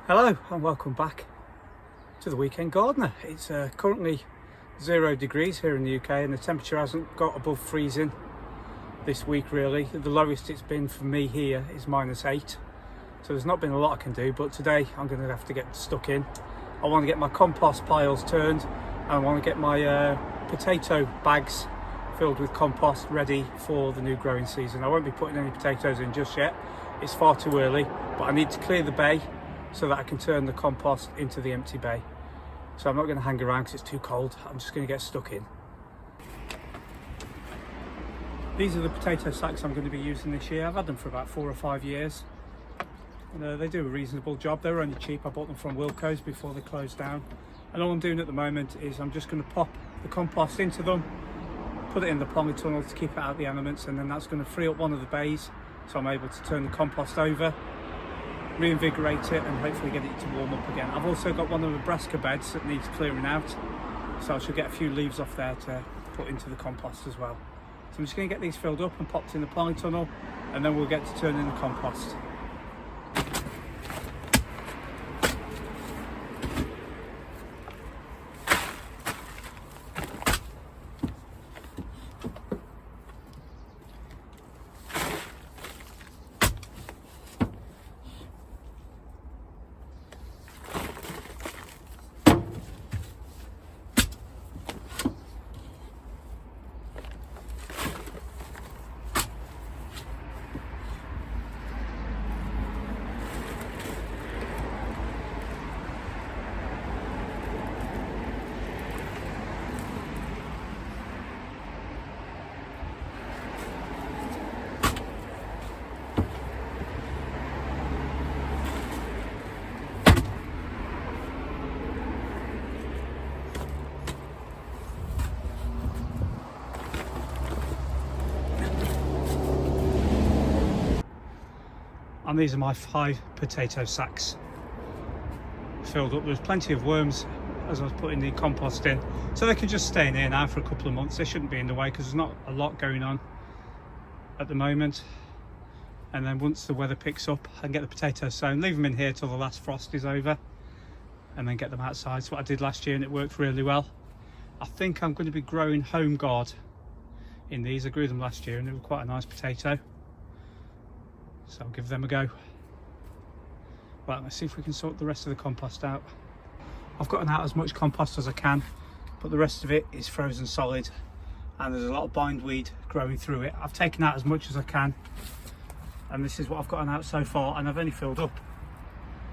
Hello and welcome back to the Weekend Gardener. It's currently 0 degrees here in the UK and the temperature hasn't got above freezing this week really. The lowest it's been for me here is -8, so there's not been a lot I can do, but today I'm going to have to get stuck in. I want to get my compost piles turned and I want to get my potato bags filled with compost ready for the new growing season. I won't be putting any potatoes in just yet, it's far too early, but I need to clear the bay so that I can turn the compost into the empty bay. So I'm not going to hang around because it's too cold. I'm just going to get stuck in. These are the potato sacks I'm going to be using this year. I've had them for about 4 or 5 years. And, they do a reasonable job. They were only cheap. I bought them from Wilko's before they closed down. And all I'm doing at the moment is I'm just going to pop the compost into them, put it in the polytunnel to keep it out of the elements, and then that's going to free up one of the bays so I'm able to turn the compost over, reinvigorate it and hopefully get it to warm up again. I've also got one of the brassica beds that needs clearing out, so I should get a few leaves off there to put into the compost as well. So I'm just going to get these filled up and popped in the polytunnel, and then we'll get to turn in the compost. And these are my 5 potato sacks filled up. There's plenty of worms as I was putting the compost in, so they can just stay in here now for a couple of months. They shouldn't be in the way because there's not a lot going on at the moment. And then once the weather picks up, I can get the potatoes sown, leave them in here till the last frost is over, and then get them outside. It's what I did last year and it worked really well. I think I'm going to be growing home guard in these. I grew them last year and they were quite a nice potato, so I'll give them a go. Right, let's see if we can sort the rest of the compost out. I've gotten out as much compost as I can, but the rest of it is frozen solid and there's a lot of bindweed growing through it. I've taken out as much as I can, and this is what I've gotten out so far, and I've only filled up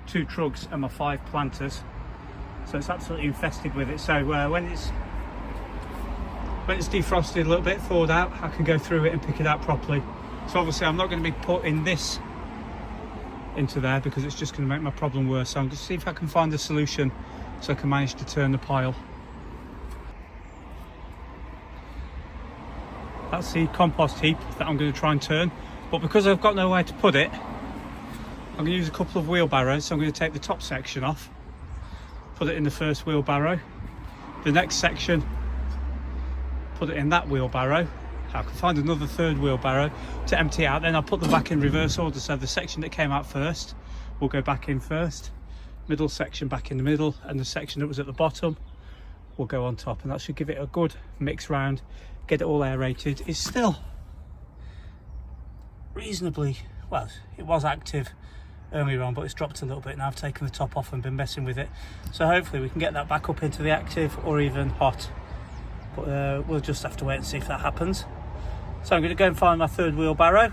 2 trugs and my 5 planters, so it's absolutely infested with it. So when it's defrosted a little bit, thawed out, I can go through it and pick it out properly. So obviously I'm not going to be putting this into there because it's just going to make my problem worse. So I'm going to see if I can find a solution so I can manage to turn the pile. That's the compost heap that I'm going to try and turn, but because I've got nowhere to put it, I'm going to use a couple of wheelbarrows. So I'm going to take the top section off, put it in the first wheelbarrow, the next section, put it in that wheelbarrow. I can find another 3rd wheelbarrow to empty out, then I'll put them back in reverse order. So the section that came out first will go back in first, middle section back in the middle, and the section that was at the bottom will go on top, and that should give it a good mix round, get it all aerated. It's still reasonably, well, it was active earlier on, but it's dropped a little bit now. I've taken the top off and been messing with it, so hopefully we can get that back up into the active or even hot, but we'll just have to wait and see if that happens. So I'm going to go and find my 3rd wheelbarrow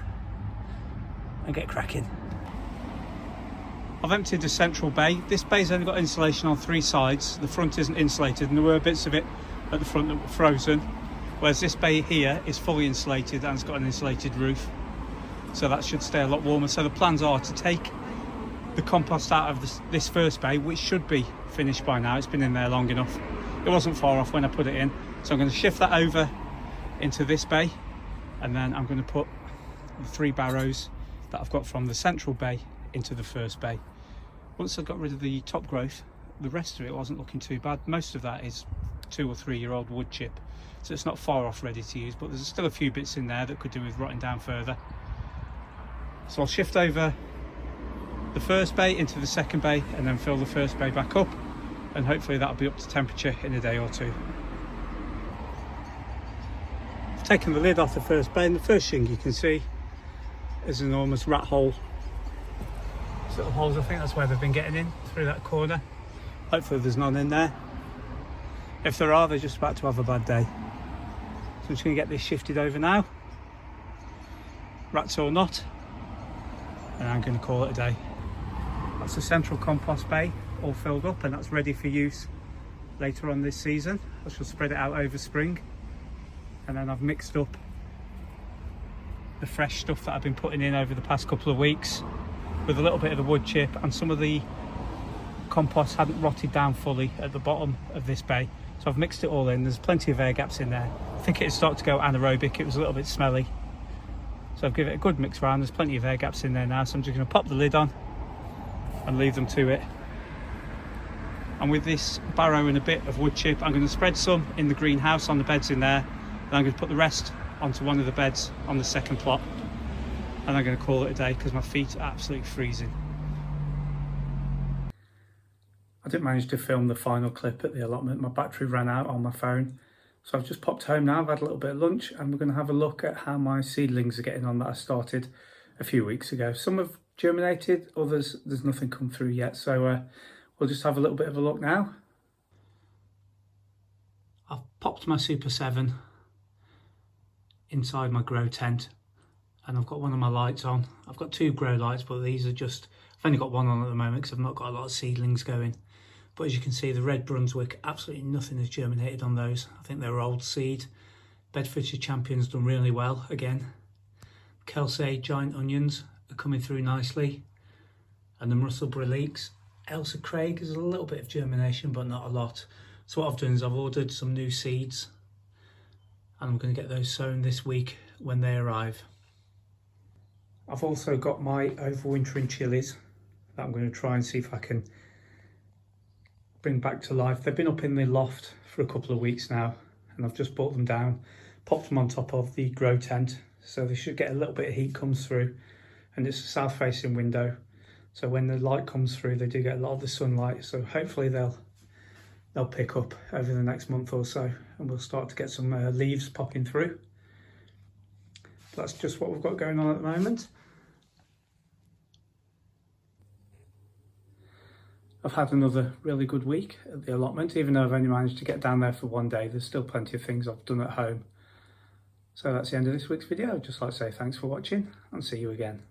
and get cracking. I've emptied the central bay. This bay's only got insulation on 3 sides. The front isn't insulated, and there were bits of it at the front that were frozen, whereas this bay here is fully insulated and it's got an insulated roof, so that should stay a lot warmer. So the plans are to take the compost out of this first bay, which should be finished by now. It's been in there long enough. It wasn't far off when I put it in, so I'm going to shift that over into this bay, and then I'm going to put the 3 barrows that I've got from the central bay into the first bay. Once I got rid of the top growth, the rest of it wasn't looking too bad. Most of that is 2 or 3 year old wood chip, so it's not far off ready to use, but there's still a few bits in there that could do with rotting down further. So I'll shift over the first bay into the second bay and then fill the first bay back up, and hopefully that'll be up to temperature in a day or two. I've taken the lid off the first bay, and the first thing you can see is an enormous rat hole. These little holes, I think that's where they've been getting in, through that corner. Hopefully there's none in there. If there are, they're just about to have a bad day. So I'm just going to get this shifted over now, rats or not, and I'm going to call it a day. That's the central compost bay all filled up, and that's ready for use later on this season. I shall spread it out over spring, and then I've mixed up the fresh stuff that I've been putting in over the past couple of weeks with a little bit of the wood chip, and some of the compost hadn't rotted down fully at the bottom of this bay, so I've mixed it all in. There's plenty of air gaps in there. I think it started to go anaerobic, it was a little bit smelly, so I've given it a good mix round. There's plenty of air gaps in there now, so I'm just going to pop the lid on and leave them to it. And with this barrow and a bit of wood chip, I'm going to spread some in the greenhouse on the beds in there, and I'm going to put the rest onto one of the beds on the second plot, and I'm going to call it a day because my feet are absolutely freezing. I didn't manage to film the final clip at the allotment. My battery ran out on my phone, so I've just popped home now. I've had a little bit of lunch, and we're going to have a look at how my seedlings are getting on that I started a few weeks ago. Some have germinated, others there's nothing come through yet, so we'll just have a little bit of a look now. I've popped my Super 7 inside my grow tent, and I've got one of my lights on. I've got two grow lights, but these are just, I've only got one on at the moment because I've not got a lot of seedlings going. But as you can see, the Red Brunswick, absolutely nothing has germinated on those. I think they were old seed. Bedfordshire Champion's done really well again. Kelsey giant onions are coming through nicely, and the Russellborough leeks. Elsa Craig is a little bit of germination, but not a lot. So what I've done is I've ordered some new seeds, and I'm going to get those sown this week when they arrive. I've also got my overwintering chilies that I'm going to try and see if I can bring back to life. They've been up in the loft for a couple of weeks now, and I've just brought them down, popped them on top of the grow tent, so they should get a little bit of heat comes through, and it's a south facing window, so when the light comes through they do get a lot of the sunlight, so hopefully they'll pick up over the next month or so, and we'll start to get some leaves popping through. That's just what we've got going on at the moment. I've had another really good week at the allotment, even though I've only managed to get down there for one day. There's still plenty of things I've done at home. So that's the end of this week's video. I'd just like to say thanks for watching, and see you again.